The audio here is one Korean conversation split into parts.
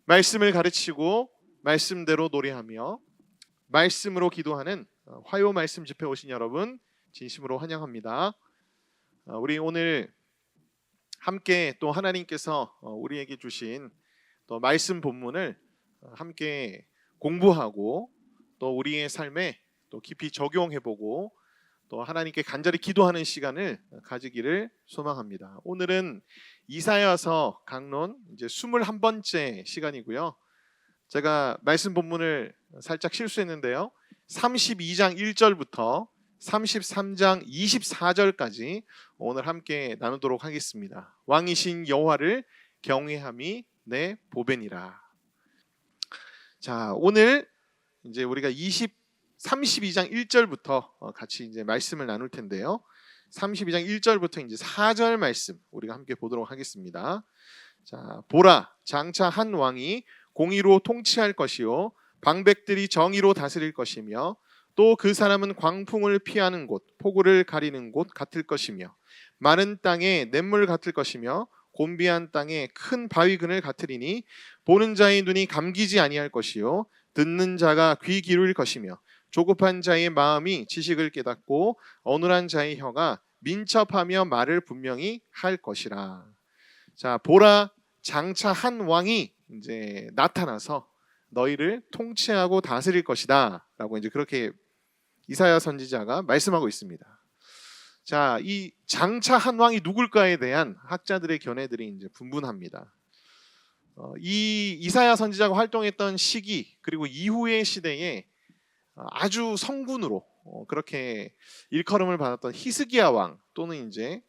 말씀을 가르치고 말씀대로 노래하며 말씀으로 기도하는 화요 말씀 집회 오신 여러분 진심으로 환영합니다. 우리 오늘 함께 또 하나님께서 우리에게 주신 또 말씀 본문을 함께 공부하고 또 우리의 삶에 또 깊이 적용해보고 또 하나님께 간절히 기도하는 시간을 가지기를 소망합니다. 오늘은 이사야서 강론 이제 21번째 시간이고요. 제가 말씀 본문을 살짝 실수했는데요. 32장 1절부터 33장 24절까지 오늘 함께 나누도록 하겠습니다. 왕이신 여호와를 경외함이 내 보배니라. 자, 오늘 이제 우리가 32장 1절부터 같이 이제 말씀을 나눌 텐데요. 32장 1절부터 이제 4절 말씀 우리가 함께 보도록 하겠습니다. 자, 보라, 장차 한 왕이 공의로 통치할 것이요 방백들이 정의로 다스릴 것이며 또 그 사람은 광풍을 피하는 곳, 폭우를 가리는 곳 같을 것이며 마른 땅에 냇물 같을 것이며 곤비한 땅에 큰 바위 그늘 같으리니 보는 자의 눈이 감기지 아니할 것이요 듣는 자가 귀 기울일 것이며 조급한 자의 마음이 지식을 깨닫고 어눌한 자의 혀가 민첩하며 말을 분명히 할 것이라. 자, 보라, 장차 한 왕이 이제 나타나서 너희를 통치하고 다스릴 것이다라고 이제 그렇게 이사야 선지자가 말씀하고 있습니다. 자, 이 장차 한 왕이 누굴까에 대한 학자들의 견해들이 이제 분분합니다. 이 이사야 선지자가 활동했던 시기 그리고 이후의 시대에 아주 성군으로 그렇게 일컬음을 받았던 히스기야 왕 또는 이제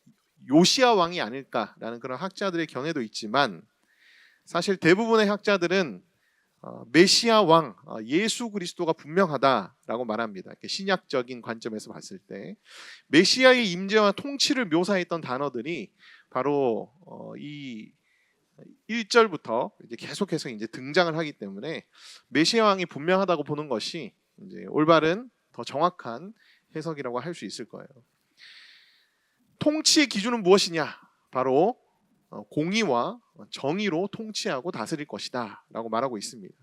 요시야 왕이 아닐까라는 그런 학자들의 견해도 있지만 사실 대부분의 학자들은 메시아 왕 예수 그리스도가 분명하다라고 말합니다. 신약적인 관점에서 봤을 때 메시아의 임재와 통치를 묘사했던 단어들이 바로 이 1절부터 이제 계속해서 이제 등장을 하기 때문에 메시아 왕이 분명하다고 보는 것이 이제 올바른 더 정확한 해석이라고 할 수 있을 거예요. 통치의 기준은 무엇이냐? 바로 공의와 정의로 통치하고 다스릴 것이다 라고 말하고 있습니다.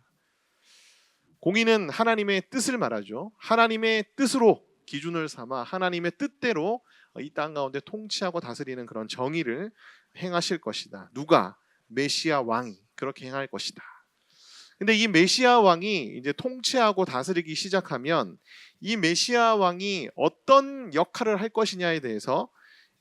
공의는 하나님의 뜻을 말하죠. 하나님의 뜻으로 기준을 삼아 하나님의 뜻대로 이 땅 가운데 통치하고 다스리는 그런 정의를 행하실 것이다. 누가? 메시아 왕이 그렇게 행할 것이다. 근데 이 메시아 왕이 이제 통치하고 다스리기 시작하면 이 메시아 왕이 어떤 역할을 할 것이냐에 대해서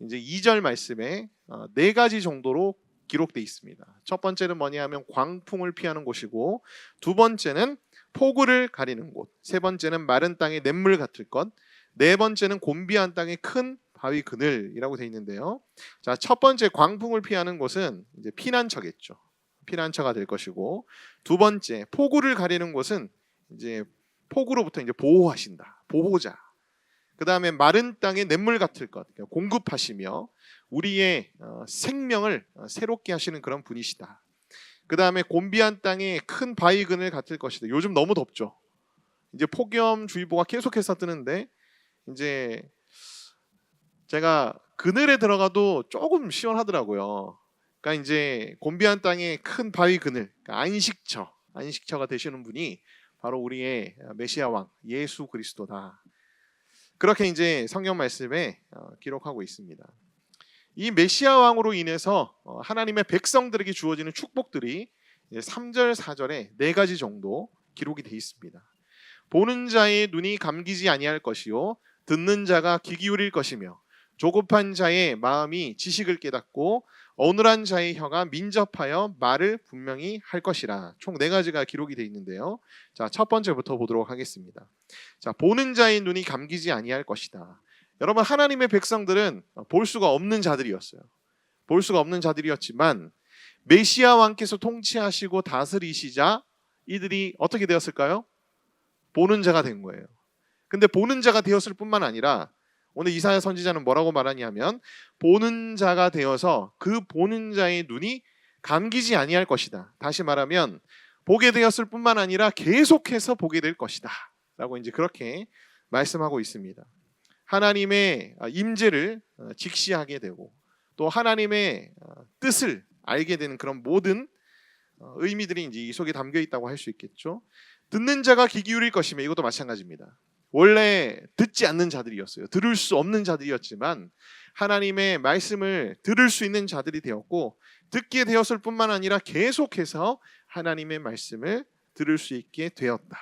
이제 2절 말씀에 4가지 정도로 기록되어 있습니다. 첫 번째는 뭐냐면 광풍을 피하는 곳이고, 두 번째는 폭우를 가리는 곳, 세 번째는 마른 땅의 냇물 같을 것, 네 번째는 곤비한 땅의 큰 바위 그늘이라고 되어 있는데요. 자, 첫 번째 광풍을 피하는 곳은 이제 피난처겠죠. 피난처가 될 것이고, 두 번째 폭우를 가리는 곳은 이제 폭우로부터 이제 보호하신다. 보호자. 그 다음에 마른 땅에 냇물 같을 것, 그러니까 공급하시며 우리의 생명을 새롭게 하시는 그런 분이시다. 그 다음에 곤비한 땅에 큰 바위 그늘 같을 것이다. 요즘 너무 덥죠. 이제 폭염주의보가 계속해서 뜨는데 이제 제가 그늘에 들어가도 조금 시원하더라고요. 그러니까 이제 곤비한 땅에 큰 바위 그늘, 그러니까 안식처가 되시는 분이 바로 우리의 메시아 왕 예수 그리스도다. 그렇게 이제 성경 말씀에 기록하고 있습니다. 이 메시아 왕으로 인해서 하나님의 백성들에게 주어지는 축복들이 3절, 4절에 4가지 정도 기록이 되어 있습니다. 보는 자의 눈이 감기지 아니할 것이요 듣는 자가 귀 기울일 것이며 조급한 자의 마음이 지식을 깨닫고 어눌한 자의 혀가 민첩하여 말을 분명히 할 것이라. 총 4가지가 기록이 되어 있는데요. 자, 첫 번째부터 보도록 하겠습니다. 자, 보는 자의 눈이 감기지 아니할 것이다. 여러분, 하나님의 백성들은 볼 수가 없는 자들이었어요. 볼 수가 없는 자들이었지만 메시아 왕께서 통치하시고 다스리시자 이들이 어떻게 되었을까요? 보는 자가 된 거예요. 근데 보는 자가 되었을 뿐만 아니라 오늘 이사야 선지자는 뭐라고 말하냐면 보는 자가 되어서 그 보는 자의 눈이 감기지 아니할 것이다. 다시 말하면 보게 되었을 뿐만 아니라 계속해서 보게 될 것이다 라고 이제 그렇게 말씀하고 있습니다. 하나님의 임재를 직시하게 되고 또 하나님의 뜻을 알게 되는 그런 모든 의미들이 이제 이 속에 담겨 있다고 할 수 있겠죠. 듣는 자가 귀 기울일 것이며 이것도 마찬가지입니다. 원래 듣지 않는 자들이었어요. 들을 수 없는 자들이었지만 하나님의 말씀을 들을 수 있는 자들이 되었고 듣게 되었을 뿐만 아니라 계속해서 하나님의 말씀을 들을 수 있게 되었다.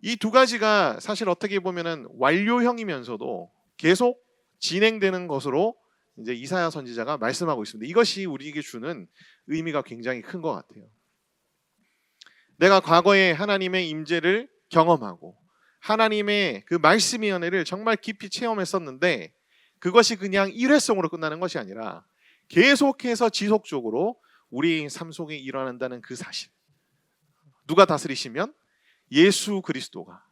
이 두 가지가 사실 어떻게 보면은 완료형이면서도 계속 진행되는 것으로 이제 이사야 선지자가 말씀하고 있습니다. 이것이 우리에게 주는 의미가 굉장히 큰 것 같아요. 내가 과거에 하나님의 임재를 경험하고 하나님의 그 말씀의 연애를 정말 깊이 체험했었는데 그것이 그냥 일회성으로 끝나는 것이 아니라 계속해서 지속적으로 우리 삶 속에 일어난다는 그 사실. 누가 다스리시면 예수 그리스도가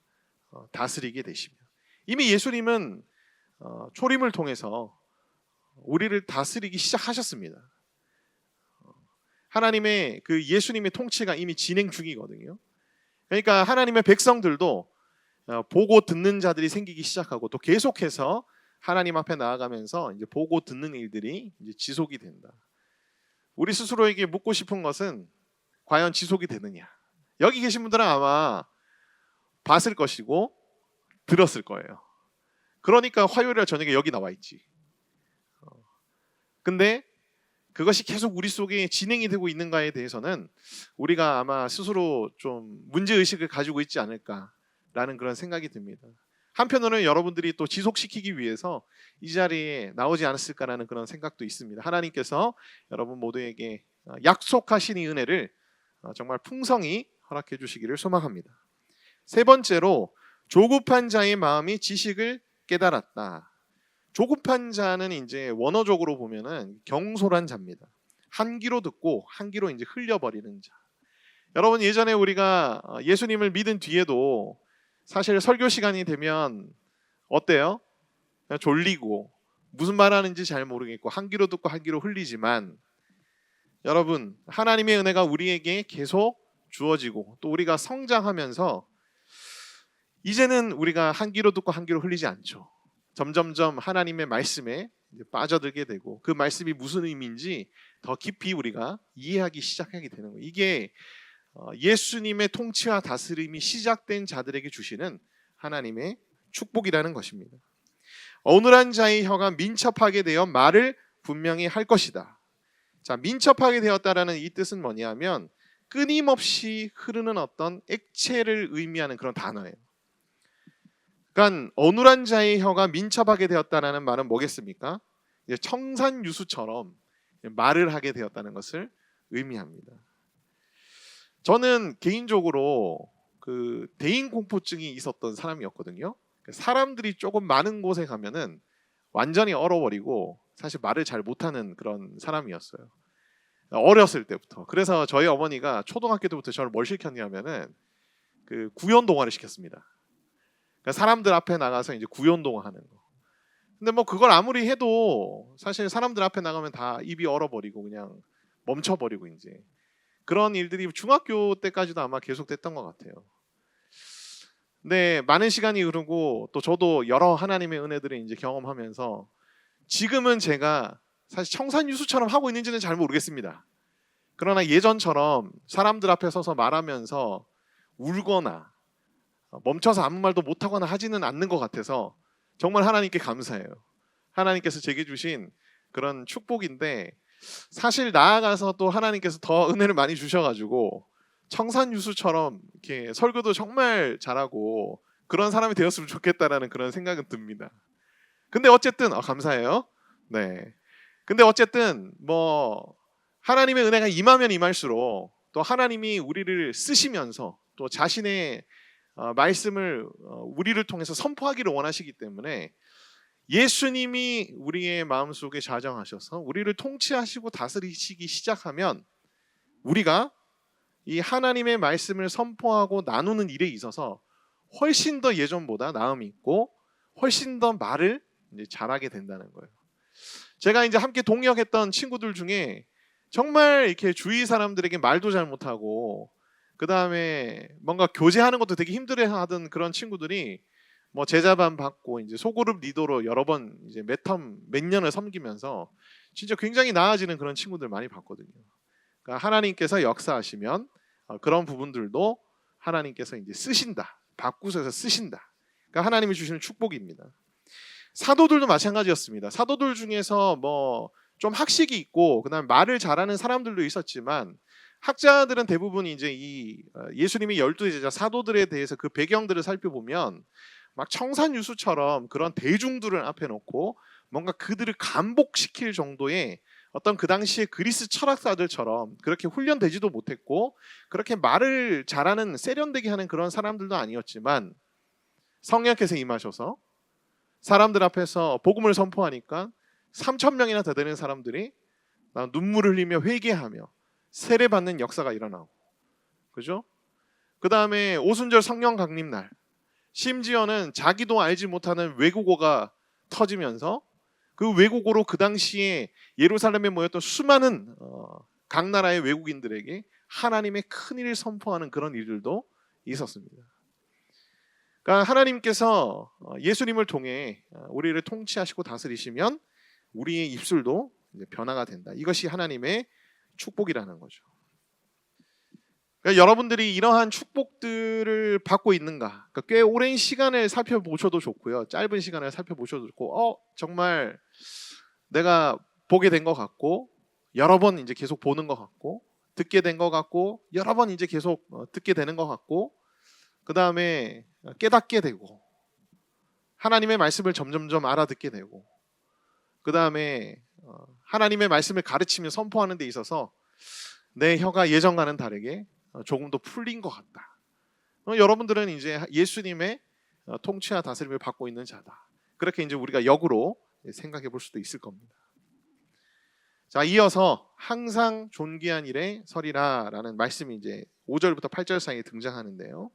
다스리게 되시며 이미 예수님은 초림을 통해서 우리를 다스리기 시작하셨습니다. 하나님의 그 예수님의 통치가 이미 진행 중이거든요. 그러니까 하나님의 백성들도 보고 듣는 자들이 생기기 시작하고 또 계속해서 하나님 앞에 나아가면서 이제 보고 듣는 일들이 이제 지속이 된다. 우리 스스로에게 묻고 싶은 것은 과연 지속이 되느냐? 여기 계신 분들은 아마 봤을 것이고 들었을 거예요. 그러니까 화요일날 저녁에 여기 나와 있지. 근데 그것이 계속 우리 속에 진행이 되고 있는가에 대해서는 우리가 아마 스스로 좀 문제의식을 가지고 있지 않을까라는 그런 생각이 듭니다. 한편으로는 여러분들이 또 지속시키기 위해서 이 자리에 나오지 않았을까라는 그런 생각도 있습니다. 하나님께서 여러분 모두에게 약속하신 이 은혜를 정말 풍성히 허락해 주시기를 소망합니다. 세 번째로 조급한 자의 마음이 지식을 깨달았다. 조급한 자는 이제 원어적으로 보면은 경솔한 자입니다. 한 귀로 듣고 한 귀로 이제 흘려버리는 자. 여러분 예전에 우리가 예수님을 믿은 뒤에도 사실 설교 시간이 되면 어때요? 그냥 졸리고 무슨 말하는지 잘 모르겠고 한 귀로 듣고 한 귀로 흘리지만 여러분 하나님의 은혜가 우리에게 계속 주어지고 또 우리가 성장하면서 이제는 우리가 한 귀로 듣고 한 귀로 흘리지 않죠. 점점점 하나님의 말씀에 빠져들게 되고 그 말씀이 무슨 의미인지 더 깊이 우리가 이해하기 시작하게 되는 거예요. 이게 예수님의 통치와 다스림이 시작된 자들에게 주시는 하나님의 축복이라는 것입니다. 어눌한 자의 혀가 민첩하게 되어 말을 분명히 할 것이다. 자, 민첩하게 되었다라는 이 뜻은 뭐냐면 끊임없이 흐르는 어떤 액체를 의미하는 그런 단어예요. 그러니까 어눌한 자의 혀가 민첩하게 되었다는 말은 뭐겠습니까? 청산유수처럼 말을 하게 되었다는 것을 의미합니다. 저는 개인적으로 그 대인공포증이 있었던 사람이었거든요. 사람들이 조금 많은 곳에 가면은 완전히 얼어버리고 사실 말을 잘 못하는 그런 사람이었어요. 어렸을 때부터. 그래서 저희 어머니가 초등학교 때부터 저를 뭘 시켰냐면은 그 구연 동화를 시켰습니다. 그러니까 사람들 앞에 나가서 이제 구연 동화하는 거. 근데 뭐 그걸 아무리 해도 사실 사람들 앞에 나가면 다 입이 얼어버리고 그냥 멈춰버리고 이제 그런 일들이 중학교 때까지도 아마 계속됐던 것 같아요. 근데 많은 시간이 흐르고 또 저도 여러 하나님의 은혜들을 이제 경험하면서 지금은 제가 사실 청산유수처럼 하고 있는지는 잘 모르겠습니다. 그러나 예전처럼 사람들 앞에 서서 말하면서 울거나 멈춰서 아무 말도 못하거나 하지는 않는 것 같아서 정말 하나님께 감사해요. 하나님께서 제게 주신 그런 축복인데 사실 나아가서 또 하나님께서 더 은혜를 많이 주셔가지고 청산유수처럼 이렇게 설교도 정말 잘하고 그런 사람이 되었으면 좋겠다라는 그런 생각은 듭니다. 근데 어쨌든 감사해요. 네. 근데 어쨌든 뭐 하나님의 은혜가 임하면 임할수록 또 하나님이 우리를 쓰시면서 또 자신의 말씀을 우리를 통해서 선포하기를 원하시기 때문에 예수님이 우리의 마음속에 자정하셔서 우리를 통치하시고 다스리시기 시작하면 우리가 이 하나님의 말씀을 선포하고 나누는 일에 있어서 훨씬 더 예전보다 나음이 있고 훨씬 더 말을 이제 잘하게 된다는 거예요. 제가 이제 함께 동역했던 친구들 중에 정말 이렇게 주위 사람들에게 말도 잘 못하고 그 다음에 뭔가 교제하는 것도 되게 힘들어하던 그런 친구들이 뭐 제자반 받고 이제 소그룹 리더로 여러 번 이제 몇 년을 섬기면서 진짜 굉장히 나아지는 그런 친구들 많이 봤거든요. 그러니까 하나님께서 역사하시면 그런 부분들도 하나님께서 이제 쓰신다. 바꾸셔서 쓰신다. 그러니까 하나님이 주시는 축복입니다. 사도들도 마찬가지였습니다. 사도들 중에서 뭐 좀 학식이 있고 그다음에 말을 잘하는 사람들도 있었지만 학자들은 대부분 이제 이 예수님의 12 제자 사도들에 대해서 그 배경들을 살펴보면 막 청산유수처럼 그런 대중들을 앞에 놓고 뭔가 그들을 감복시킬 정도의 어떤 그 당시의 그리스 철학사들처럼 그렇게 훈련되지도 못했고 그렇게 말을 잘하는 세련되게 하는 그런 사람들도 아니었지만 성령께서 임하셔서 사람들 앞에서 복음을 선포하니까 3,000명이나 더 되는 사람들이 눈물을 흘리며 회개하며 세례받는 역사가 일어나고, 그죠? 그 다음에 오순절 성령 강림 날, 심지어는 자기도 알지 못하는 외국어가 터지면서 그 외국어로 그 당시에 예루살렘에 모였던 수많은 각 나라의 외국인들에게 하나님의 큰 일을 선포하는 그런 일들도 있었습니다. 그러니까 하나님께서 예수님을 통해 우리를 통치하시고 다스리시면 우리의 입술도 이제 변화가 된다. 이것이 하나님의 축복이라는 거죠. 그러니까 여러분들이 이러한 축복들을 받고 있는가? 그러니까 꽤 오랜 시간을 살펴보셔도 좋고요. 짧은 시간을 살펴보셔도 좋고, 정말 내가 보게 된 것 같고, 여러 번 이제 계속 보는 것 같고, 듣게 된 것 같고, 여러 번 이제 계속 듣게 되는 것 같고, 그 다음에 깨닫게 되고, 하나님의 말씀을 점점점 알아듣게 되고, 그 다음에 하나님의 말씀을 가르치며 선포하는 데 있어서 내 혀가 예전과는 다르게 조금 더 풀린 것 같다. 여러분들은 이제 예수님의 통치와 다스림을 받고 있는 자다. 그렇게 이제 우리가 역으로 생각해 볼 수도 있을 겁니다. 자, 이어서 항상 존귀한 일에 서리라라는 말씀이 이제 5절부터 8절 사이에 등장하는데요.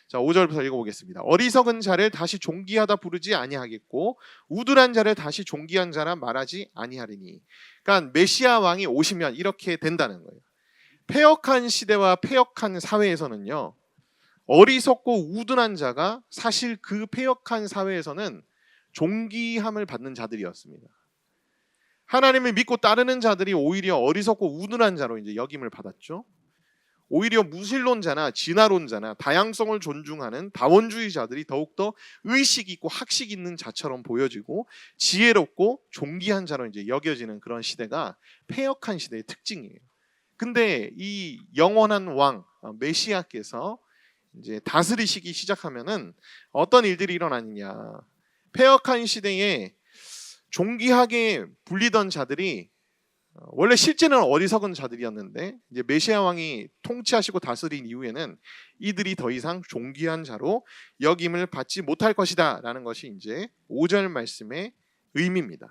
자, 5절부터 읽어보겠습니다. 어리석은 자를 다시 존귀하다 부르지 아니하겠고 우둔한 자를 다시 존귀한 자라 말하지 아니하리니. 그러니까 메시아 왕이 오시면 이렇게 된다는 거예요. 패역한 시대와 패역한 사회에서는요, 어리석고 우둔한 자가 사실 그 패역한 사회에서는 존귀함을 받는 자들이었습니다. 하나님을 믿고 따르는 자들이 오히려 어리석고 우둔한 자로 이제 역임을 받았죠. 오히려 무신론자나 진화론자나 다양성을 존중하는 다원주의자들이 더욱더 의식 있고 학식 있는 자처럼 보여지고 지혜롭고 존귀한 자로 이제 여겨지는 그런 시대가 패역한 시대의 특징이에요. 근데 이 영원한 왕 메시아께서 이제 다스리시기 시작하면은 어떤 일들이 일어나느냐? 패역한 시대에 존귀하게 불리던 자들이 원래 실제는 어리석은 자들이었는데 이제 메시아 왕이 통치하시고 다스린 이후에는 이들이 더 이상 존귀한 자로 여김을 받지 못할 것이다라는 것이 이제 5절 말씀의 의미입니다.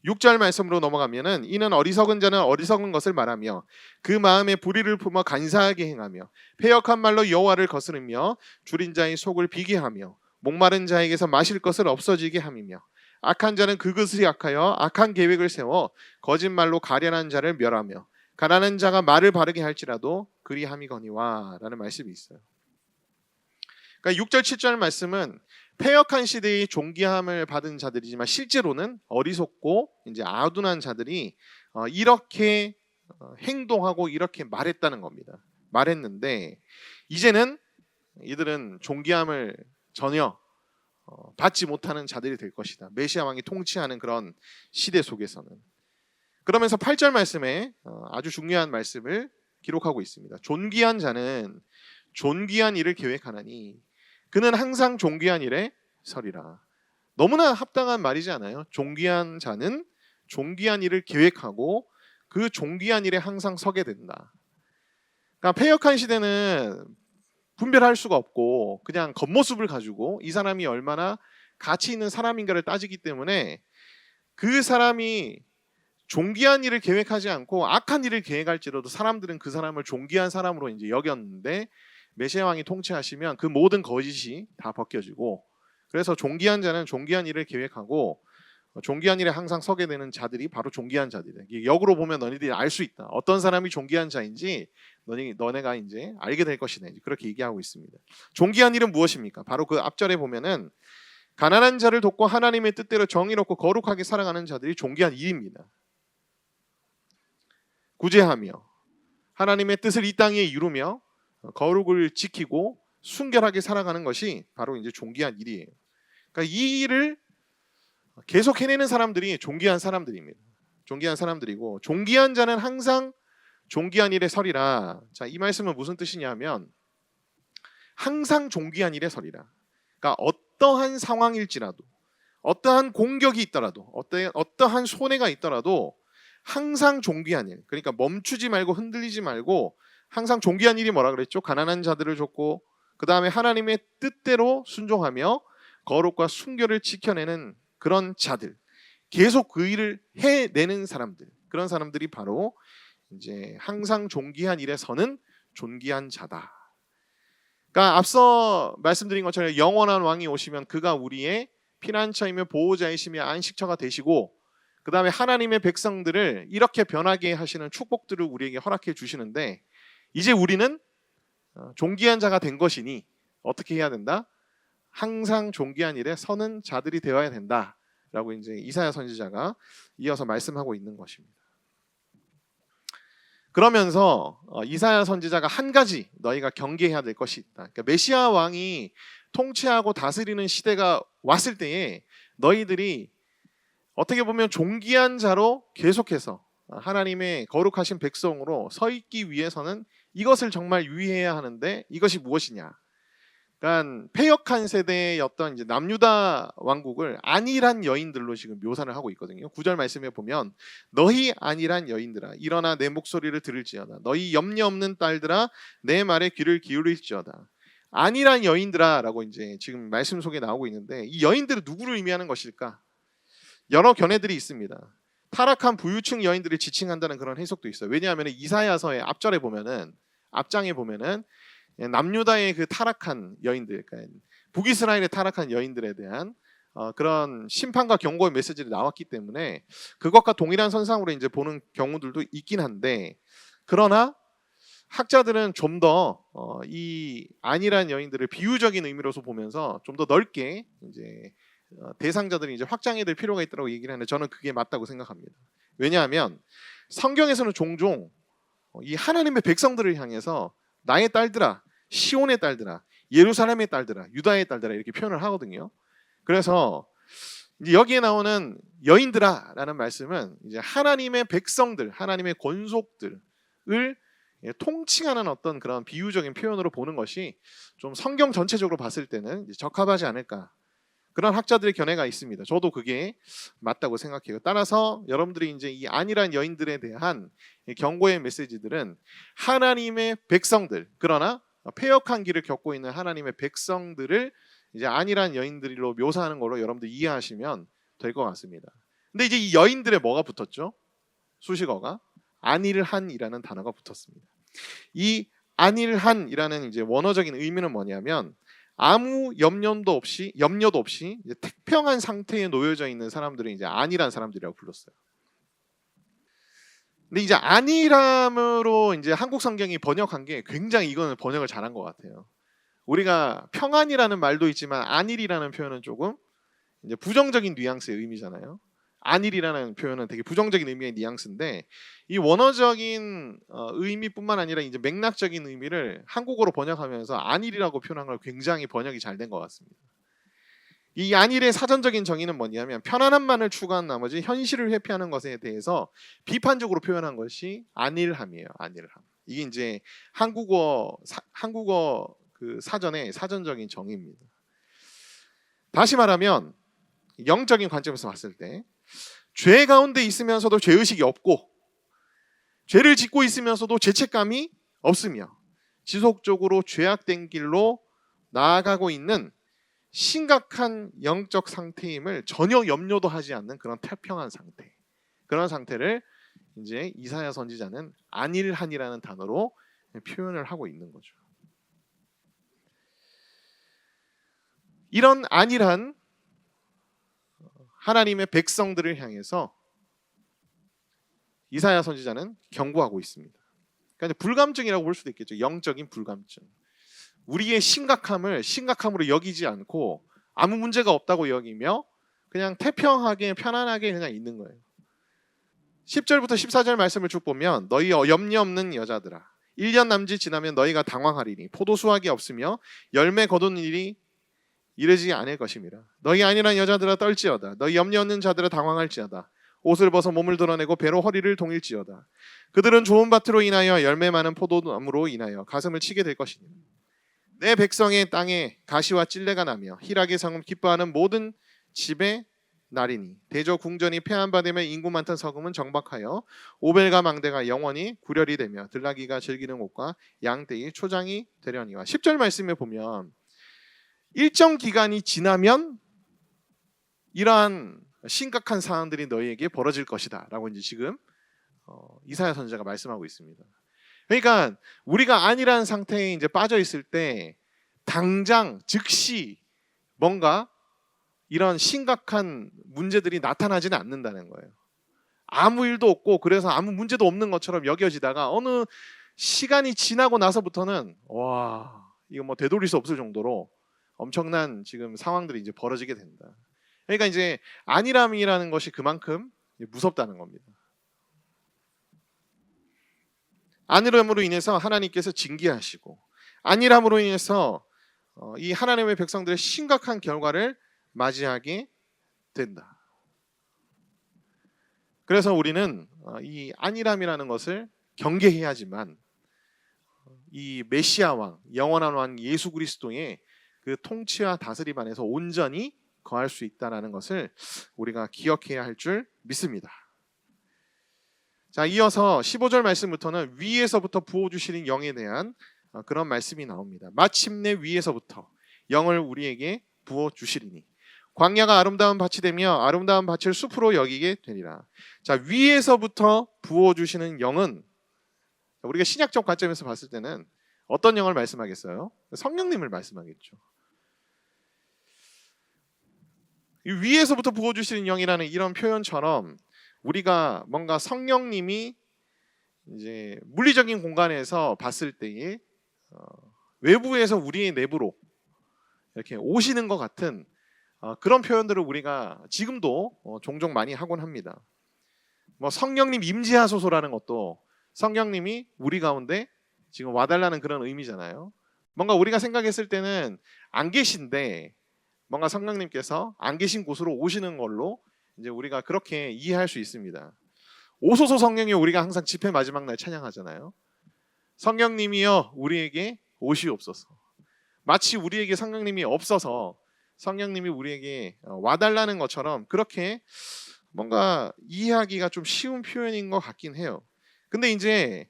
6절 말씀으로 넘어가면은 이는 어리석은 자는 어리석은 것을 말하며 그 마음에 불의를 품어 간사하게 행하며 패역한 말로 여호와를 거스르며 줄인 자의 속을 비게 하며 목마른 자에게서 마실 것을 없어지게 함이며 악한 자는 그것을 약하여 악한 계획을 세워 거짓말로 가련한 자를 멸하며 가난한 자가 말을 바르게 할지라도 그리함이거니와 라는 말씀이 있어요. 그러니까 6절 7절 말씀은 패역한 시대의 존귀함을 받은 자들이지만 실제로는 어리석고 이제 아둔한 자들이 이렇게 행동하고 이렇게 말했다는 겁니다. 말했는데 이제는 이들은 존귀함을 전혀 받지 못하는 자들이 될 것이다. 메시아 왕이 통치하는 그런 시대 속에서는. 그러면서 8절 말씀에 아주 중요한 말씀을 기록하고 있습니다. 존귀한 자는 존귀한 일을 계획하나니 그는 항상 존귀한 일에 서리라. 너무나 합당한 말이지 않아요? 존귀한 자는 존귀한 일을 계획하고 그 존귀한 일에 항상 서게 된다. 그러니까 패역한 시대는 분별할 수가 없고 그냥 겉모습을 가지고 이 사람이 얼마나 가치 있는 사람인가를 따지기 때문에 그 사람이 존귀한 일을 계획하지 않고 악한 일을 계획할지라도 사람들은 그 사람을 존귀한 사람으로 이제 여겼는데 메시아 왕이 통치하시면 그 모든 거짓이 다 벗겨지고 그래서 존귀한 자는 존귀한 일을 계획하고 존귀한 일에 항상 서게 되는 자들이 바로 존귀한 자들이래. 역으로 보면 너희들이 알 수 있다. 어떤 사람이 존귀한 자인지 너네가 이제 알게 될 것이네. 그렇게 얘기하고 있습니다. 존귀한 일은 무엇입니까? 바로 그 앞절에 보면은 가난한 자를 돕고 하나님의 뜻대로 정의롭고 거룩하게 살아가는 자들이 존귀한 일입니다. 구제하며 하나님의 뜻을 이 땅에 이루며 거룩을 지키고 순결하게 살아가는 것이 바로 이제 존귀한 일이에요. 그러니까 이 일을 계속 해내는 사람들이 존귀한 사람들입니다. 존귀한 사람들이고, 존귀한 자는 항상 존귀한 일에 서리라. 자, 이 말씀은 무슨 뜻이냐면 항상 존귀한 일에 서리라. 그러니까 어떠한 상황일지라도, 어떠한 공격이 있더라도, 어떠한 손해가 있더라도 항상 존귀한 일. 그러니까 멈추지 말고 흔들리지 말고 항상 존귀한 일이 뭐라 그랬죠? 가난한 자들을 돕고, 그 다음에 하나님의 뜻대로 순종하며 거룩과 순결을 지켜내는 그런 자들, 계속 그 일을 해내는 사람들, 그런 사람들이 바로 이제 항상 존귀한 일에 서는 존귀한 자다. 그러니까 앞서 말씀드린 것처럼 영원한 왕이 오시면 그가 우리의 피난처이며 보호자이시며 안식처가 되시고, 그 다음에 하나님의 백성들을 이렇게 변하게 하시는 축복들을 우리에게 허락해 주시는데, 이제 우리는 존귀한 자가 된 것이니 어떻게 해야 된다? 항상 존귀한 일에 서는 자들이 되어야 된다라고 이제 이사야 선지자가 이어서 말씀하고 있는 것입니다. 그러면서 이사야 선지자가 한 가지 너희가 경계해야 될 것이 있다. 그러니까 메시아 왕이 통치하고 다스리는 시대가 왔을 때에 너희들이 어떻게 보면 존귀한 자로 계속해서 하나님의 거룩하신 백성으로 서 있기 위해서는 이것을 정말 유의해야 하는데, 이것이 무엇이냐? 그러니까 패역한 세대의 어떤 이제 남유다 왕국을 안일한 여인들로 지금 묘사를 하고 있거든요. 9절 말씀에 보면 너희 안일한 여인들아 일어나 내 목소리를 들을지어다. 너희 염려 없는 딸들아 내 말에 귀를 기울일지어다. 안일한 여인들아라고 이제 지금 말씀 속에 나오고 있는데, 이 여인들은 누구를 의미하는 것일까? 여러 견해들이 있습니다. 타락한 부유층 여인들을 지칭한다는 그런 해석도 있어요. 왜냐하면 이사야서의 앞절에 보면은, 앞장에 보면은 남유다의 그 타락한 여인들, 그러니까 북이스라엘의 타락한 여인들에 대한 그런 심판과 경고의 메시지를 나왔기 때문에 그것과 동일한 선상으로 이제 보는 경우들도 있긴 한데, 그러나 학자들은 좀 더 이 안일한 여인들을 비유적인 의미로서 보면서 좀 더 넓게 이제 대상자들이 이제 확장해야 될 필요가 있다고 얘기를 하는데, 저는 그게 맞다고 생각합니다. 왜냐하면 성경에서는 종종 이 하나님의 백성들을 향해서 나의 딸들아, 시온의 딸들아, 예루살렘의 딸들아, 유다의 딸들아 이렇게 표현을 하거든요. 그래서 이제 여기에 나오는 여인들아라는 말씀은 이제 하나님의 백성들, 하나님의 권속들을 통칭하는 어떤 그런 비유적인 표현으로 보는 것이 좀 성경 전체적으로 봤을 때는 적합하지 않을까, 그런 학자들의 견해가 있습니다. 저도 그게 맞다고 생각해요. 따라서 여러분들이 이제 이 안일한 여인들에 대한 경고의 메시지들은 하나님의 백성들, 그러나 패역한 길을 겪고 있는 하나님의 백성들을 이제 안일한 여인들로 묘사하는 걸로 여러분들 이해하시면 될 것 같습니다. 근데 이제 이 여인들에 뭐가 붙었죠? 수식어가 안일한이라는 단어가 붙었습니다. 이 안일한이라는 이제 원어적인 의미는 뭐냐면 아무 염려도 없이 이제 태평한 상태에 놓여져 있는 사람들을 이제 안일한 사람들이라고 불렀어요. 근데 이제 안일함으로 이제 한국 성경이 번역한 게 굉장히 이거는 번역을 잘한 것 같아요. 우리가 평안이라는 말도 있지만 안일이라는 표현은 조금 이제 부정적인 뉘앙스의 의미잖아요. 안일이라는 표현은 되게 부정적인 의미의 뉘앙스인데, 이 원어적인 의미뿐만 아니라 이제 맥락적인 의미를 한국어로 번역하면서 안일이라고 표현한 걸 굉장히 번역이 잘 된 것 같습니다. 이 안일의 사전적인 정의는 뭐냐면 편안함만을 추구한 나머지 현실을 회피하는 것에 대해서 비판적으로 표현한 것이 안일함이에요. 안일함. 이게 이제 한국어 그 사전의 사전적인 정의입니다. 다시 말하면 영적인 관점에서 봤을 때 죄 가운데 있으면서도 죄의식이 없고, 죄를 짓고 있으면서도 죄책감이 없으며 지속적으로 죄악된 길로 나아가고 있는 심각한 영적 상태임을 전혀 염려도 하지 않는 그런 태평한 상태, 그런 상태를 이제 이사야 선지자는 안일한이라는 단어로 표현을 하고 있는 거죠. 이런 안일한 하나님의 백성들을 향해서 이사야 선지자는 경고하고 있습니다. 그러니까 불감증이라고 볼 수도 있겠죠. 영적인 불감증. 우리의 심각함으로 여기지 않고 아무 문제가 없다고 여기며 그냥 태평하게 편안하게 그냥 있는 거예요. 10절부터 14절 말씀을 쭉 보면 너희 염려 없는 여자들아, 1년 남짓 지나면 너희가 당황하리니 포도 수확이 없으며 열매 거두는 일이 이르지 않을 것임이라. 너희 아니란 여자들아 떨지어다. 너희 염려 없는 자들아 당황할지어다. 옷을 벗어 몸을 드러내고 배로 허리를 동일지어다. 그들은 좋은 밭으로 인하여 열매 많은 포도나무로 인하여 가슴을 치게 될 것이니 내 백성의 땅에 가시와 찔레가 나며 희락의 성음 기뻐하는 모든 집의 날이니 대저 궁전이 폐한 바 되며 인구 많던 서금은 정박하여 오벨과 망대가 영원히 구렬이 되며 들나귀가 즐기는 곳과 양떼의 초장이 되려니와. 10절 말씀에 보면 일정 기간이 지나면 이러한 심각한 상황들이 너희에게 벌어질 것이다 라고 이제 지금 이사야 선지자가 말씀하고 있습니다. 그러니까 우리가 안일한 상태에 이제 빠져 있을 때 당장 즉시 뭔가 이런 심각한 문제들이 나타나지는 않는다는 거예요. 아무 일도 없고 그래서 아무 문제도 없는 것처럼 여겨지다가 어느 시간이 지나고 나서부터는 와, 이거 뭐 되돌릴 수 없을 정도로 엄청난 지금 상황들이 이제 벌어지게 된다. 그러니까 이제 안일함이라는 것이 그만큼 무섭다는 겁니다. 안일함으로 인해서 하나님께서 징계하시고 안일함으로 인해서 이 하나님의 백성들의 심각한 결과를 맞이하게 된다. 그래서 우리는 이 안일함이라는 것을 경계해야지만 이 메시아 왕, 영원한 왕 예수 그리스도의 그 통치와 다스림 안에서 온전히 거할 수 있다는 것을 우리가 기억해야 할 줄 믿습니다. 자, 이어서 15절 말씀부터는 위에서부터 부어주시는 영에 대한 그런 말씀이 나옵니다. 마침내 위에서부터 영을 우리에게 부어주시리니 광야가 아름다운 밭이 되며 아름다운 밭을 숲으로 여기게 되리라. 자, 위에서부터 부어주시는 영은 우리가 신약적 관점에서 봤을 때는 어떤 영을 말씀하겠어요? 성령님을 말씀하겠죠. 이 위에서부터 부어주시는 영이라는 이런 표현처럼 우리가 뭔가 성령님이 이제 물리적인 공간에서 봤을 때에 외부에서 우리의 내부로 이렇게 오시는 것 같은 그런 표현들을 우리가 지금도 종종 많이 하곤 합니다. 뭐 성령님 임재하소서라는 것도 성령님이 우리 가운데 지금 와달라는 그런 의미잖아요. 뭔가 우리가 생각했을 때는 안 계신데 뭔가 성령님께서 안 계신 곳으로 오시는 걸로 이제 우리가 그렇게 이해할 수 있습니다. 오소서 성령이 우리가 항상 집회 마지막 날 찬양하잖아요. 성령님이여 우리에게 오시옵소서. 마치 우리에게 성령님이 없어서 성령님이 우리에게 와달라는 것처럼 그렇게 뭔가 이해하기가 좀 쉬운 표현인 것 같긴 해요. 근데 이제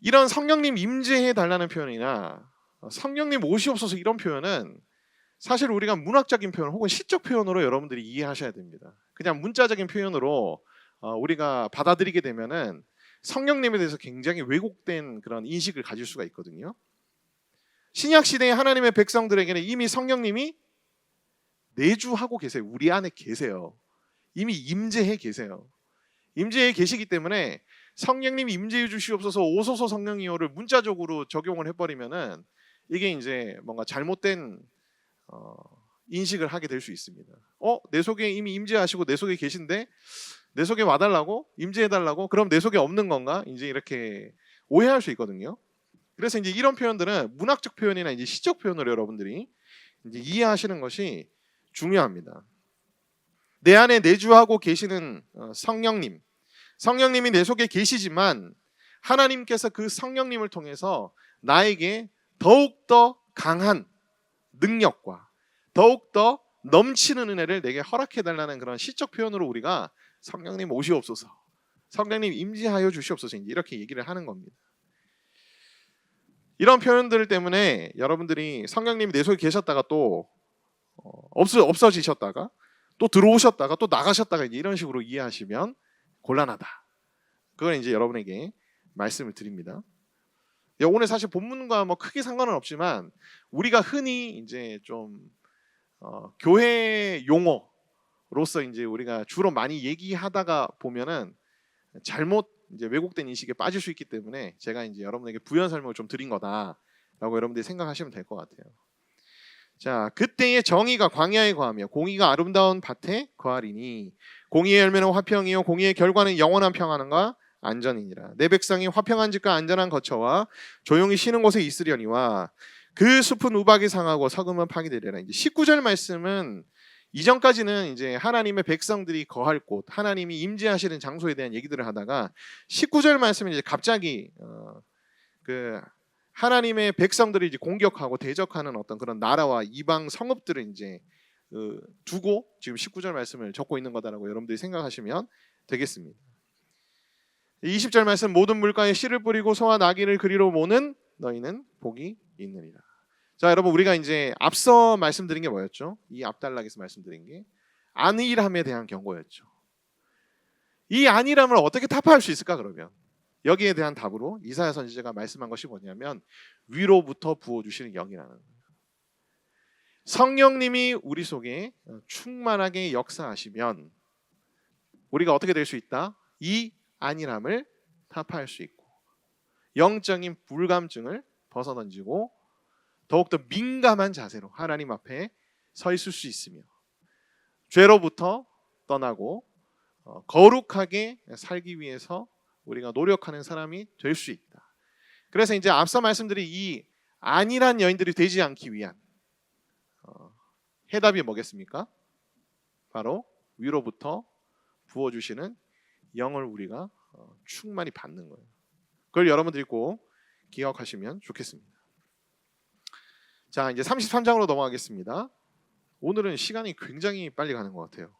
이런 성령님 임재해 달라는 표현이나 성령님 오시옵소서 이런 표현은 사실 우리가 문학적인 표현 혹은 시적 표현으로 여러분들이 이해하셔야 됩니다. 그냥 문자적인 표현으로 우리가 받아들이게 되면은 성령님에 대해서 굉장히 왜곡된 그런 인식을 가질 수가 있거든요. 신약 시대의 하나님의 백성들에게는 이미 성령님이 내주하고 계세요. 우리 안에 계세요. 이미 임재해 계세요. 임재해 계시기 때문에 성령님이 임재해 주시옵소서 오소서 성령이요를 문자적으로 적용을 해버리면은 이게 이제 뭔가 잘못된 인식을 하게 될 수 있습니다. 내 속에 이미 임재하시고 내 속에 계신데 내 속에 와달라고 임재해달라고 그럼 내 속에 없는 건가? 이제 이렇게 오해할 수 있거든요. 그래서 이제 이런 표현들은 문학적 표현이나 이제 시적 표현으로 여러분들이 이제 이해하시는 것이 중요합니다. 내 안에 내주하고 계시는 성령님, 성령님이 내 속에 계시지만 하나님께서 그 성령님을 통해서 나에게 더욱더 강한 능력과 더욱더 넘치는 은혜를 내게 허락해달라는 그런 시적 표현으로 우리가 성령님 오시옵소서, 성령님 임재하여 주시옵소서 이렇게 얘기를 하는 겁니다. 이런 표현들 때문에 여러분들이 성령님이 내 속에 계셨다가 또 없어지셨다가 또 들어오셨다가 또 나가셨다가 이런 식으로 이해하시면 곤란하다. 그건 이제 여러분에게 말씀을 드립니다. 오늘 사실 본문과 뭐 크게 상관은 없지만 우리가 흔히 이제 좀 교회 용어로서 이제 우리가 주로 많이 얘기하다가 보면은 잘못 이제 왜곡된 인식에 빠질 수 있기 때문에 제가 이제 여러분에게 부연 설명을 좀 드린 거다라고 여러분들이 생각하시면 될 것 같아요. 자, 그때의 정의가 광야에 거하며 공의가 아름다운 밭에 거하리니 공의의 열매는 화평이요 공의의 결과는 영원한 평안과 안전이니라. 내 백성이 화평한 집과 안전한 거처와 조용히 쉬는 곳에 있으려니와 그 숲은 우박이 상하고 석음은 파괴되리라. 이제 19절 말씀은 이전까지는 이제 하나님의 백성들이 거할 곳, 하나님이 임재하시는 장소에 대한 얘기들을 하다가 19절 말씀은 이제 갑자기 그 하나님의 백성들이 이제 공격하고 대적하는 어떤 그런 나라와 이방 성읍들을 이제 두고 지금 19절 말씀을 적고 있는 거다라고 여러분들이 생각하시면 되겠습니다. 20절 말씀 모든 물가에 씨를 뿌리고 소와 나귀를 그리로 모는 너희는 복이 있느니라. 자, 여러분 우리가 이제 앞서 말씀드린 게 뭐였죠? 이 앞단락에서 말씀드린 게 안일함에 대한 경고였죠. 이 안일함을 어떻게 타파할 수 있을까 그러면? 여기에 대한 답으로 이사야 선지자가 말씀한 것이 뭐냐면 위로부터 부어주시는 영이라는 거예요. 성령님이 우리 속에 충만하게 역사하시면 우리가 어떻게 될 수 있다? 이 안일함을 타파할 수 있고 영적인 불감증을 벗어던지고 더욱더 민감한 자세로 하나님 앞에 서 있을 수 있으며 죄로부터 떠나고 거룩하게 살기 위해서 우리가 노력하는 사람이 될 수 있다. 그래서 이제 앞서 말씀드린 이 안일한 여인들이 되지 않기 위한 해답이 뭐겠습니까? 바로 위로부터 부어주시는 영을 우리가 충만히 받는 거예요. 그걸 여러분들이 꼭 기억하시면 좋겠습니다. 자, 이제 33장으로 넘어가겠습니다. 오늘은 시간이 굉장히 빨리 가는 것 같아요.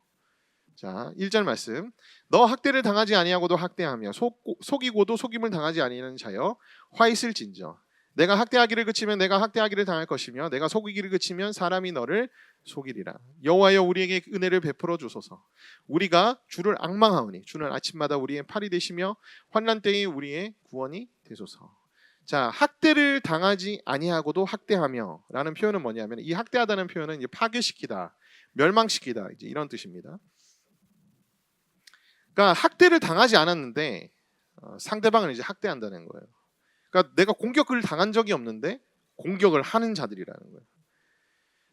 자, 1절 말씀. 너 학대를 당하지 아니하고도 학대하며 속이고도 속임을 당하지 아니하는 자여 화 있을진저. 내가 학대하기를 그치면 내가 학대하기를 당할 것이며 내가 속이기를 그치면 사람이 너를 속이리라. 여호와여 우리에게 은혜를 베풀어 주소서. 우리가 주를 앙망하오니 주는 아침마다 우리의 팔이 되시며 환난 때에 우리의 구원이 되소서. 자, 학대를 당하지 아니하고도 학대하며 라는 표현은 뭐냐면 이 학대하다는 표현은 이제 파괴시키다, 멸망시키다 이제 이런 뜻입니다. 그러니까 학대를 당하지 않았는데 상대방을 이제 학대한다는 거예요. 그러니까 내가 공격을 당한 적이 없는데 공격을 하는 자들이라는 거예요.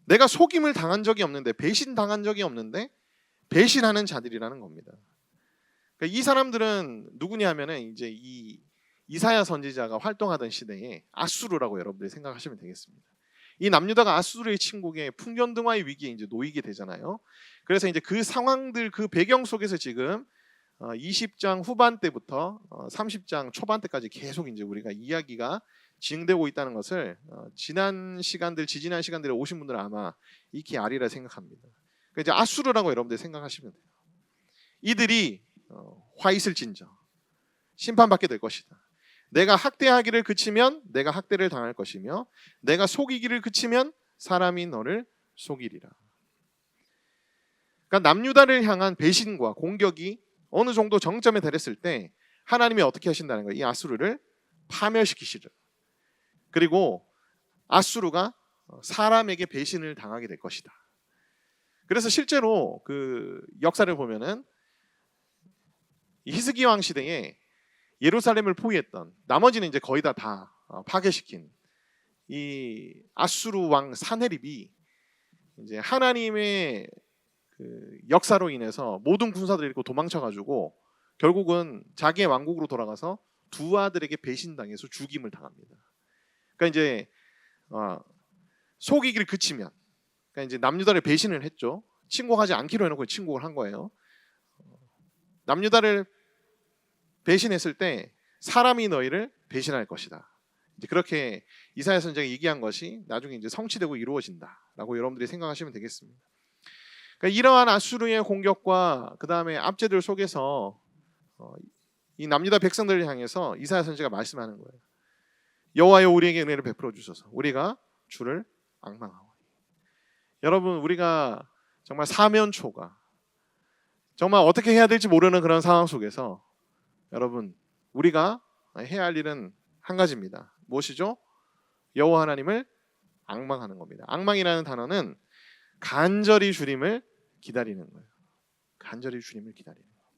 내가 속임을 당한 적이 없는데 배신 당한 적이 없는데 배신하는 자들이라는 겁니다. 그러니까 이 사람들은 누구냐 하면은 이제 이 이사야 선지자가 활동하던 시대에 아수르라고 여러분들이 생각하시면 되겠습니다. 이 남유다가 아수르의 침공에 풍년등화의 위기에 이제 놓이게 되잖아요. 그래서 이제 그 상황들 그 배경 속에서 지금 20장 후반 때부터 30장 초반 때까지 계속 이제 우리가 이야기가 진행되고 있다는 것을 지난 시간들 지지난 시간들에 오신 분들은 아마 익히 아리라 생각합니다. 그러니까 이제 아수르라고 여러분들이 생각하시면 돼요. 이들이 화 있을진저 심판받게 될 것이다. 내가 학대하기를 그치면 내가 학대를 당할 것이며 내가 속이기를 그치면 사람이 너를 속이리라. 그러니까 남유다를 향한 배신과 공격이 어느 정도 정점에 달했을 때 하나님이 어떻게 하신다는 거예요? 이 아수르를 파멸시키시죠. 그리고 아수르가 사람에게 배신을 당하게 될 것이다. 그래서 실제로 그 역사를 보면은 히스기 왕 시대에 예루살렘을 포위했던 나머지는 이제 거의 다 파괴시킨 이 아수르 왕 사네립이 이제 하나님의 그 역사로 인해서 모든 군사들을 잃고 도망쳐가지고 결국은 자기의 왕국으로 돌아가서 두 아들에게 배신당해서 죽임을 당합니다. 그러니까 이제 속이기를 그치면, 그러니까 이제 남유다를 배신을 했죠. 침공하지 않기로 해놓고 침공을 한 거예요. 남유다를 배신했을 때 사람이 너희를 배신할 것이다. 이제 그렇게 이사야 선지자가 얘기한 것이 나중에 이제 성취되고 이루어진다라고 여러분들이 생각하시면 되겠습니다. 그러니까 이러한 아수르의 공격과 그 다음에 압제들 속에서 이 남유다 백성들을 향해서 이사야 선지자가 말씀하는 거예요. 여호와여 우리에게 은혜를 베풀어 주소서. 우리가 주를 앙망하오니. 여러분 우리가 정말 사면초가 정말 어떻게 해야 될지 모르는 그런 상황 속에서 여러분 우리가 해야 할 일은 한 가지입니다. 무엇이죠? 여호와 하나님을 앙망하는 겁니다. 앙망이라는 단어는 간절히 주님을 기다리는 거예요. 간절히 주님을 기다리는 거예요.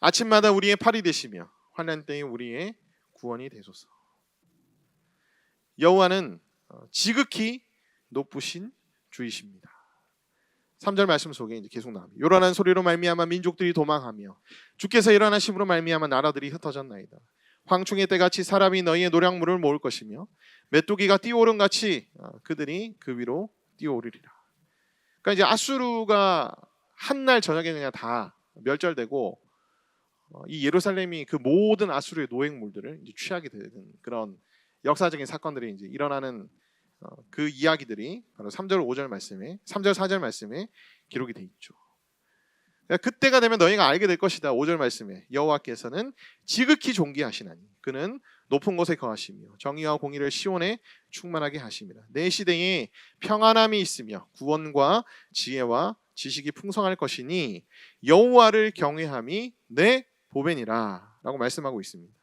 아침마다 우리의 팔이 되시며 환난 때에 우리의 구원이 되소서. 여호와는 지극히 높으신 주이십니다. 3절 말씀 속에 이제 계속 나옵니다. 요란한 소리로 말미암아 민족들이 도망하며 주께서 일어나심으로 말미암아 나라들이 흩어졌나이다. 황충의 때같이 사람이 너희의 노량물을 모을 것이며 메뚜기가 뛰어오른 같이 그들이 그 위로 뛰어오르리라. 그러니까 이제 아수르가 한날 저녁에 그냥 다 멸절되고 이 예루살렘이 그 모든 아수르의 노획물들을 이제 취하게 되는 그런 역사적인 사건들이 이제 일어나는 그 이야기들이 바로 3절 5절 말씀에 3절 4절 말씀에 기록이 돼 있죠. 그러니까 그때가 되면 너희가 알게 될 것이다. 5절 말씀에 여호와께서는 지극히 존귀하시나니 그는 높은 곳에 거하시며 정의와 공의를 시온에 충만하게 하심이라. 내 시대에 평안함이 있으며 구원과 지혜와 지식이 풍성할 것이니 여호와를 경외함이 내 보배니라 라고 말씀하고 있습니다.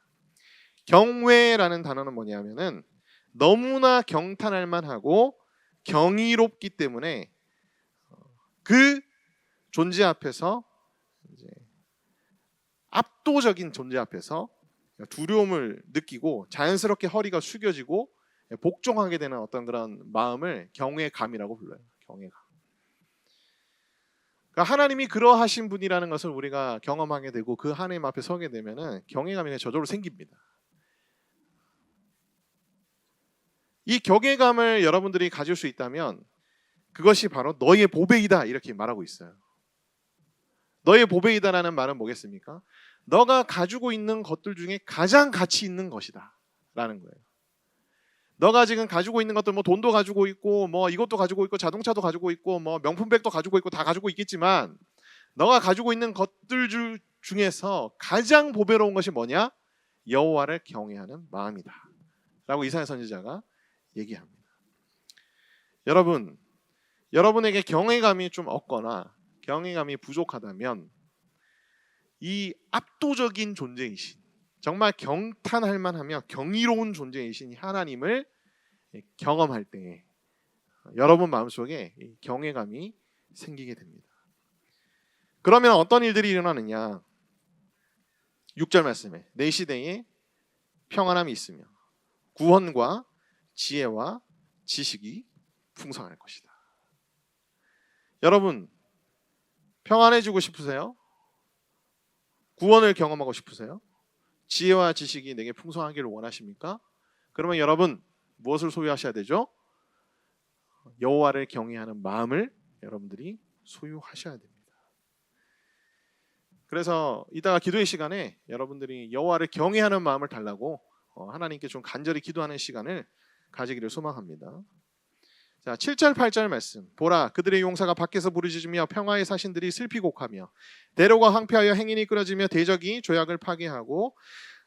경외라는 단어는 뭐냐면은 너무나 경탄할 만하고 경이롭기 때문에 그 존재 앞에서 이제 압도적인 존재 앞에서 두려움을 느끼고 자연스럽게 허리가 숙여지고 복종하게 되는 어떤 그런 마음을 경외감이라고 불러요. 경외감. 그러니까 하나님이 그러하신 분이라는 것을 우리가 경험하게 되고 그 하나님 앞에 서게 되면은 경외감이 저절로 생깁니다. 이 경외감을 여러분들이 가질 수 있다면 그것이 바로 너의 보배이다 이렇게 말하고 있어요. 너의 보배이다라는 말은 뭐겠습니까? 너가 가지고 있는 것들 중에 가장 가치 있는 것이다 라는 거예요. 너가 지금 가지고 있는 것들 뭐 돈도 가지고 있고 뭐 이것도 가지고 있고 자동차도 가지고 있고 뭐 명품백도 가지고 있고 다 가지고 있겠지만 너가 가지고 있는 것들 중에서 가장 보배로운 것이 뭐냐? 여호와를 경외하는 마음이다 라고 이사야 선지자가 얘기합니다. 여러분에게 경외감이 좀 없거나 경외감이 부족하다면 이 압도적인 존재이신 정말 경탄할 만하며 경이로운 존재이신 하나님을 경험할 때 여러분 마음속에 경외감이 생기게 됩니다. 그러면 어떤 일들이 일어나느냐? 6절 말씀에 내 시대에 평안함이 있으며 구원과 지혜와 지식이 풍성할 것이다. 여러분 평안해지고 싶으세요? 구원을 경험하고 싶으세요? 지혜와 지식이 내게 풍성하기를 원하십니까? 그러면 여러분 무엇을 소유하셔야 되죠? 여호와를 경외하는 마음을 여러분들이 소유하셔야 됩니다. 그래서 이따가 기도의 시간에 여러분들이 여호와를 경외하는 마음을 달라고 하나님께 좀 간절히 기도하는 시간을 가지기를 소망합니다. 자, 7절 8절 말씀. 보라 그들의 용사가 밖에서 부르짖으며 평화의 사신들이 슬피 곡하며 대로가 황폐하여 행인이 끊어지며 대적이 조약을 파괴하고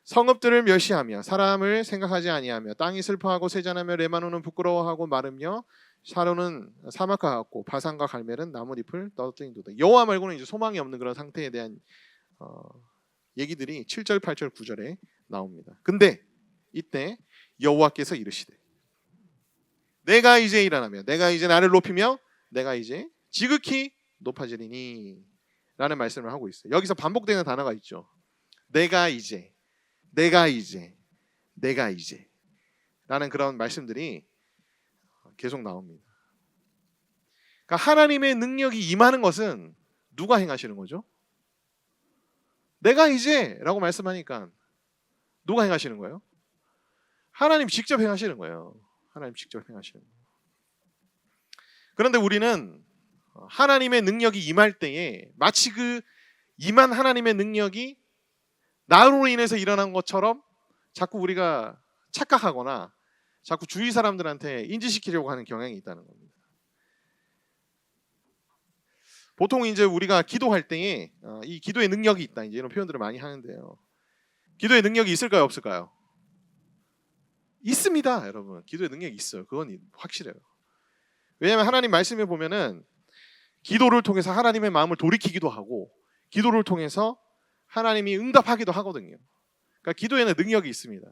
성읍들을 멸시하며 사람을 생각하지 아니하며 땅이 슬퍼하고 세잔하며 레바논은 부끄러워하고 마르며 샤론은 사막과 같고 바산과 갈멜은 나뭇잎을 떨어뜨린도다. 여호와 말고는 이제 소망이 없는 그런 상태에 대한 얘기들이 7절 8절 9절에 나옵니다. 근데 이때 여호와께서 이르시되 내가 이제 일어나며 내가 이제 나를 높이며 내가 이제 지극히 높아지리니 라는 말씀을 하고 있어요. 여기서 반복되는 단어가 있죠. 내가 이제 라는 그런 말씀들이 계속 나옵니다. 그러니까 하나님의 능력이 임하는 것은 누가 행하시는 거죠? 내가 이제 라고 말씀하니까 누가 행하시는 거예요? 하나님 직접 행하시는 거예요. 하나님 직접 행하시는 거예요. 그런데 우리는 하나님의 능력이 임할 때에 마치 그 임한 하나님의 능력이 나로 인해서 일어난 것처럼 자꾸 우리가 착각하거나 자꾸 주위 사람들한테 인지시키려고 하는 경향이 있다는 겁니다. 보통 이제 우리가 기도할 때에 이 기도의 능력이 있다 이제 이런 표현들을 많이 하는데요. 기도의 능력이 있을까요, 없을까요? 있습니다, 여러분. 기도의 능력이 있어요. 그건 확실해요. 왜냐하면 하나님 말씀에 보면은 기도를 통해서 하나님의 마음을 돌이키기도 하고 기도를 통해서 하나님이 응답하기도 하거든요. 그러니까 기도에는 능력이 있습니다.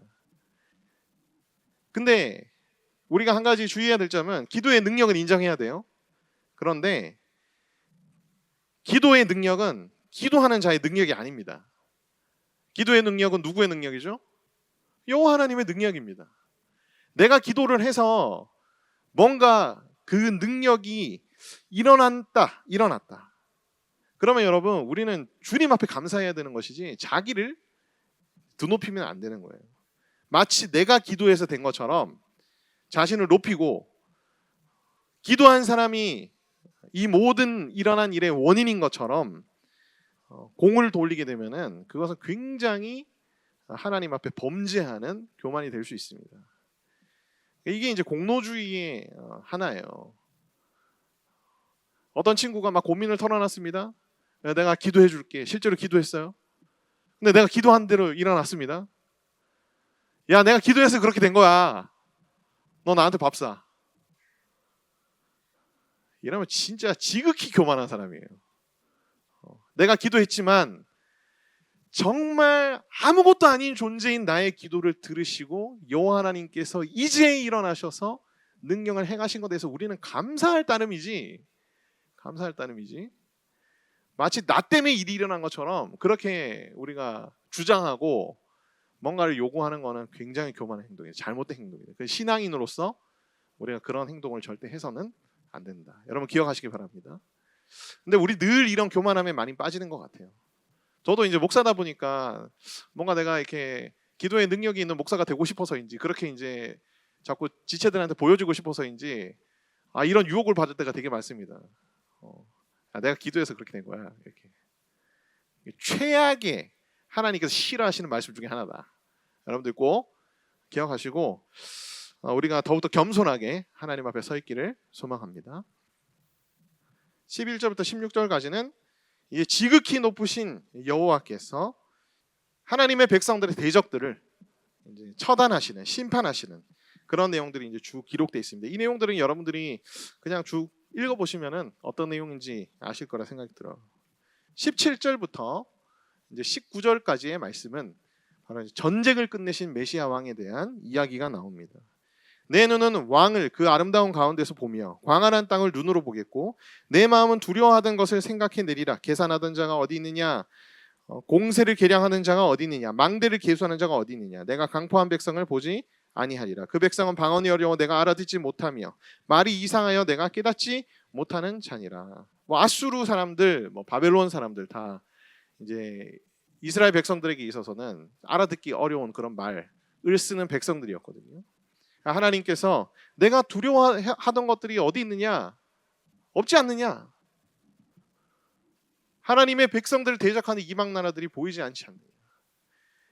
근데 우리가 한 가지 주의해야 될 점은 기도의 능력은 인정해야 돼요. 그런데 기도의 능력은 기도하는 자의 능력이 아닙니다. 기도의 능력은 누구의 능력이죠? 여호와 하나님의 능력입니다. 내가 기도를 해서 뭔가 그 능력이 일어났다. 그러면 여러분 우리는 주님 앞에 감사해야 되는 것이지 자기를 드높이면 안 되는 거예요. 마치 내가 기도해서 된 것처럼 자신을 높이고 기도한 사람이 이 모든 일어난 일의 원인인 것처럼 공을 돌리게 되면은 그것은 굉장히 하나님 앞에 범죄하는 교만이 될 수 있습니다. 이게 이제 공로주의의 하나예요. 어떤 친구가 막 고민을 털어놨습니다. 내가 기도해 줄게. 실제로 기도했어요. 근데 내가 기도한 대로 일어났습니다. 야, 내가 기도해서 그렇게 된 거야. 너 나한테 밥 사. 이러면 진짜 지극히 교만한 사람이에요. 내가 기도했지만 정말 아무것도 아닌 존재인 나의 기도를 들으시고 여호와 하나님께서 이제 일어나셔서 능력을 행하신 것에 대해서 우리는 감사할 따름이지 마치 나 때문에 일이 일어난 것처럼 그렇게 우리가 주장하고 뭔가를 요구하는 것은 굉장히 교만한 행동이에요. 잘못된 행동이에요. 그 신앙인으로서 우리가 그런 행동을 절대 해서는 안 된다. 여러분 기억하시기 바랍니다. 근데 우리 늘 이런 교만함에 많이 빠지는 것 같아요. 저도 이제 목사다 보니까 뭔가 내가 이렇게 기도에 능력이 있는 목사가 되고 싶어서인지 그렇게 이제 자꾸 지체들한테 보여주고 싶어서인지 이런 유혹을 받을 때가 되게 많습니다. 내가 기도해서 그렇게 된 거야. 이렇게 최악의 하나님께서 싫어하시는 말씀 중에 하나다. 여러분들 꼭 기억하시고 우리가 더욱더 겸손하게 하나님 앞에 서 있기를 소망합니다. 11절부터 16절까지는 이제 지극히 높으신 여호와께서 하나님의 백성들의 대적들을 이제 처단하시는, 심판하시는 그런 내용들이 이제 쭉 기록되어 있습니다. 이 내용들은 여러분들이 그냥 쭉 읽어보시면은 어떤 내용인지 아실 거라 생각이 들어요. 17절부터 이제 19절까지의 말씀은 바로 이제 전쟁을 끝내신 메시아 왕에 대한 이야기가 나옵니다. 내 눈은 왕을 그 아름다운 가운데서 보며 광활한 땅을 눈으로 보겠고 내 마음은 두려워하던 것을 생각해내리라. 계산하던 자가 어디 있느냐? 공세를 계량하는 자가 어디 있느냐? 망대를 계수하는 자가 어디 있느냐? 내가 강포한 백성을 보지 아니하리라. 그 백성은 방언이 어려워 내가 알아듣지 못하며 말이 이상하여 내가 깨닫지 못하는 자니라. 아수르 사람들, 바벨론 사람들 다 이제 이스라엘 백성들에게 있어서는 알아듣기 어려운 그런 말을 쓰는 백성들이었거든요. 하나님께서 내가 두려워하던 것들이 어디 있느냐? 없지 않느냐? 하나님의 백성들을 대적하는 이방 나라들이 보이지 않지 않느냐?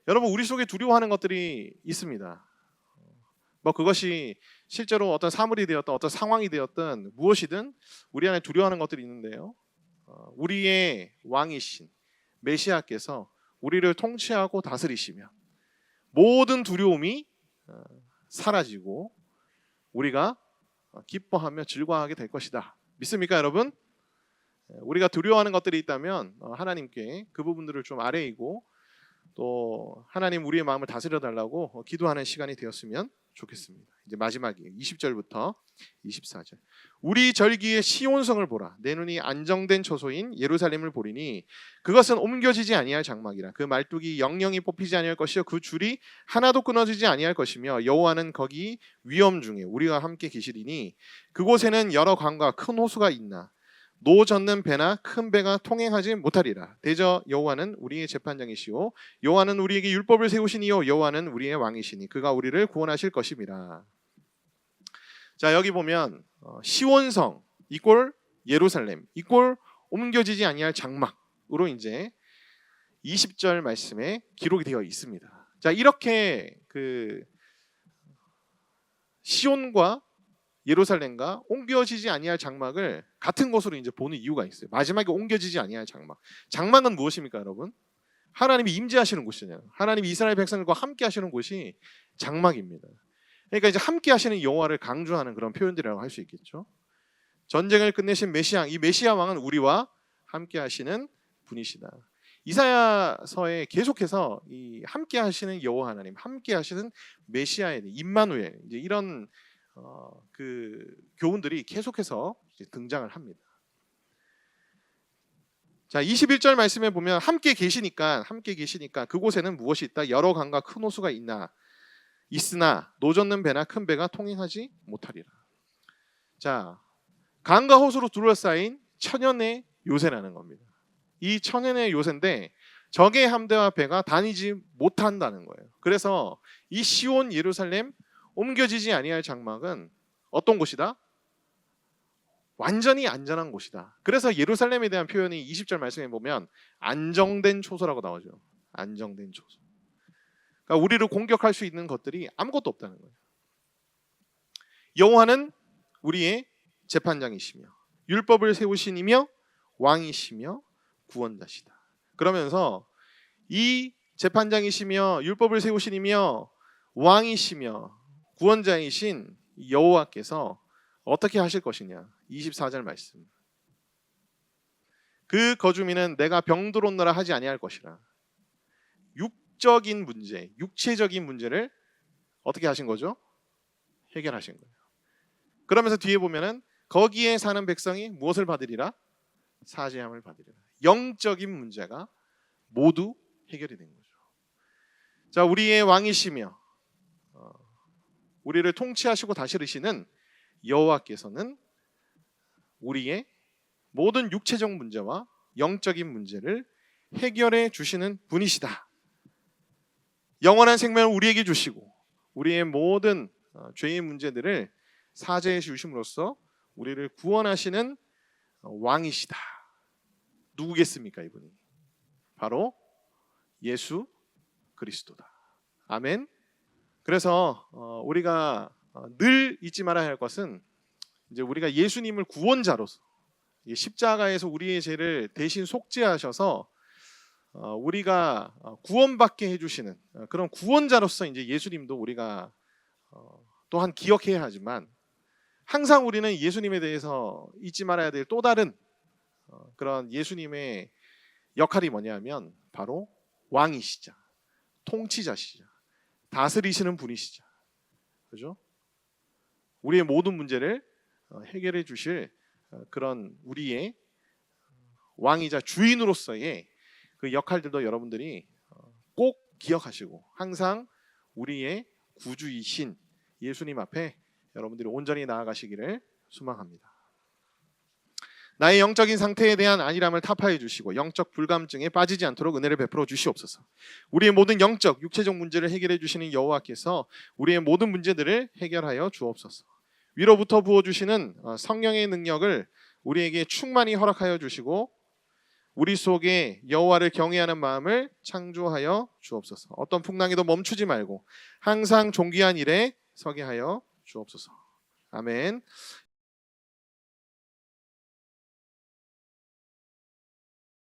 여러분 우리 속에 두려워하는 것들이 있습니다. 그것이 실제로 어떤 사물이 되었든 어떤 상황이 되었든 무엇이든 우리 안에 두려워하는 것들이 있는데요. 우리의 왕이신 메시아께서 우리를 통치하고 다스리시면 모든 두려움이 사라지고 우리가 기뻐하며 즐거워하게 될 것이다. 믿습니까 여러분? 우리가 두려워하는 것들이 있다면 하나님께 그 부분들을 좀 아뢰이고 또 하나님 우리의 마음을 다스려 달라고 기도하는 시간이 되었으면 좋겠습니다. 이제 마지막이에요. 20절부터 24절. 우리 절기의 시온성을 보라. 내 눈이 안정된 처소인 예루살렘을 보리니 그것은 옮겨지지 아니할 장막이라. 그 말뚝이 영영이 뽑히지 아니할 것이요 그 줄이 하나도 끊어지지 아니할 것이며 여호와는 거기 위엄 중에 우리와 함께 계시리니 그곳에는 여러 강과 큰 호수가 있나 노 젓는 배나 큰 배가 통행하지 못하리라. 대저 여호와는 우리의 재판장이시오 여호와는 우리에게 율법을 세우시니요 여호와는 우리의 왕이시니 그가 우리를 구원하실 것임이라. 자 여기 보면 시온성 이꼴 예루살렘 이꼴 옮겨지지 아니할 장막으로 이제 20절 말씀에 기록이 되어 있습니다. 자 이렇게 그 시온과 예루살렘과 옮겨지지 아니할 장막을 같은 곳으로 이제 보는 이유가 있어요. 마지막에 옮겨지지 아니할 장막. 장막은 무엇입니까, 여러분? 하나님이 임재하시는 곳이잖아요. 하나님이 이스라엘 백성들과 함께 하시는 곳이 장막입니다. 그러니까 이제 함께 하시는 여호와를 강조하는 그런 표현들이라고 할 수 있겠죠. 전쟁을 끝내신 메시아, 이 메시아 왕은 우리와 함께 하시는 분이시다. 이사야서에 계속해서 이 함께 하시는 여호와 하나님, 함께 하시는 메시아의 임마누엘 이제 이런 그 교훈들이 계속해서 등장을 합니다. 자, 21절 말씀에 보면 함께 계시니까 그곳에는 무엇이 있다? 여러 강과 큰 호수가 있으나 노젓는 배나 큰 배가 통행하지 못하리라. 자, 강과 호수로 둘러싸인 천연의 요새라는 겁니다. 이 천연의 요새인데 적의 함대와 배가 다니지 못한다는 거예요. 그래서 이 시온 예루살렘 옮겨지지 아니할 장막은 어떤 곳이다? 완전히 안전한 곳이다. 그래서 예루살렘에 대한 표현이 20절 말씀에 보면 안정된 초소라고 나오죠. 안정된 초소. 그러니까 우리를 공격할 수 있는 것들이 아무것도 없다는 거예요. 여호와는 우리의 재판장이시며 율법을 세우신 이며 왕이시며 구원자시다. 그러면서 이 재판장이시며 율법을 세우신 이며 왕이시며 구원자이신 여호와께서 어떻게 하실 것이냐. 24절 말씀. 그 거주민은 내가 병들었노라 하지 아니할 것이라. 육적인 문제, 육체적인 문제를 어떻게 하신 거죠? 해결하신 거예요. 그러면서 뒤에 보면은 거기에 사는 백성이 무엇을 받으리라? 사죄함을 받으리라. 영적인 문제가 모두 해결이 된 거죠. 자, 우리의 왕이시며 우리를 통치하시고 다스리시는 여호와께서는 우리의 모든 육체적 문제와 영적인 문제를 해결해 주시는 분이시다. 영원한 생명을 우리에게 주시고 우리의 모든 죄의 문제들을 사죄해 주심으로써 우리를 구원하시는 왕이시다. 누구겠습니까, 이분이? 바로 예수 그리스도다. 아멘. 그래서 우리가 늘 잊지 말아야 할 것은 이제 우리가 예수님을 구원자로서 십자가에서 우리의 죄를 대신 속죄하셔서 우리가 구원받게 해주시는 그런 구원자로서 이제 예수님도 우리가 또한 기억해야 하지만 항상 우리는 예수님에 대해서 잊지 말아야 될 또 다른 그런 예수님의 역할이 뭐냐면 바로 왕이시자, 통치자시자, 다스리시는 분이시자, 그죠? 우리의 모든 문제를 해결해 주실 그런 우리의 왕이자 주인으로서의 그 역할들도 여러분들이 꼭 기억하시고 항상 우리의 구주이신 예수님 앞에 여러분들이 온전히 나아가시기를 소망합니다. 나의 영적인 상태에 대한 안일함을 타파해 주시고 영적 불감증에 빠지지 않도록 은혜를 베풀어 주시옵소서. 우리의 모든 영적, 육체적 문제를 해결해 주시는 여호와께서 우리의 모든 문제들을 해결하여 주옵소서. 위로부터 부어주시는 성령의 능력을 우리에게 충만히 허락하여 주시고 우리 속에 여호와를 경외하는 마음을 창조하여 주옵소서. 어떤 풍랑에도 멈추지 말고 항상 존귀한 일에 서게 하여 주옵소서. 아멘.